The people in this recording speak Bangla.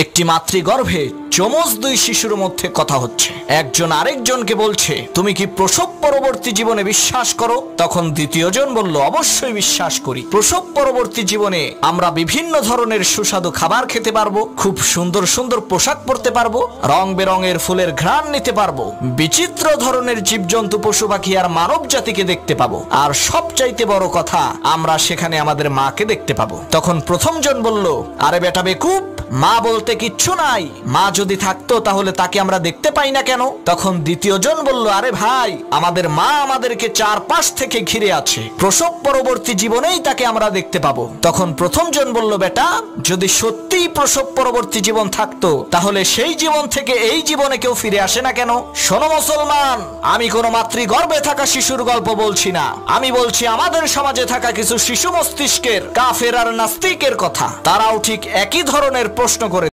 একটি মাতৃগর্ভে যমজ দুই শিশুর মধ্যে কথা হচ্ছে। একজন আরেকজনকে বলছে, তুমি কি প্রসব পরবর্তী জীবনে বিশ্বাস করো? তখন দ্বিতীয়জন বলল, অবশ্যই বিশ্বাস করি। প্রসব পরবর্তী জীবনে আমরা বিভিন্ন ধরনের সুস্বাদু খাবার খেতে পারবো, খুব সুন্দর সুন্দর পোশাক পরতে পারবো, রং বেরঙের ফুলের ঘ্রাণ নিতে পারবো, বিচিত্র ধরনের জীবজন্তু, পশু পাখি আর মানব জাতিকে দেখতে পাবো, আর সবচাইতে বড় কথা, আমরা সেখানে আমাদের মাকে দেখতে পাবো। তখন প্রথমজন বলল, আরে বেটা বেকুব, মা বলতে কিচ্ছু নাই। মা যদি থাকতো তাহলে তাকে আমরা দেখতে পাই না কেন? তখন দ্বিতীয়জন বলল, আরে ভাই, আমাদের মা আমাদেরকে চারপাশ থেকে ঘিরে আছে, প্রসব পরবর্তী জীবনেই তাকে আমরা দেখতে পাবো। তখন প্রথমজন বলল, বেটা, যদি সত্যিই প্রসব পরবর্তী জীবন থাকতো তাহলে সেই জীবন থেকে এই জীবনে কেউ ফিরে আসে না কেন? শোনো মুসলমান, আমি কোনো মাতৃগর্ভে থাকা শিশুর গল্প বলছি না, আমি বলছি আমাদের সমাজে থাকা কিছু শিশু মস্তিষ্কের কাফের আর নাস্তিকের কথা। তারাও ঠিক একই ধরনের প্রশ্ন করে।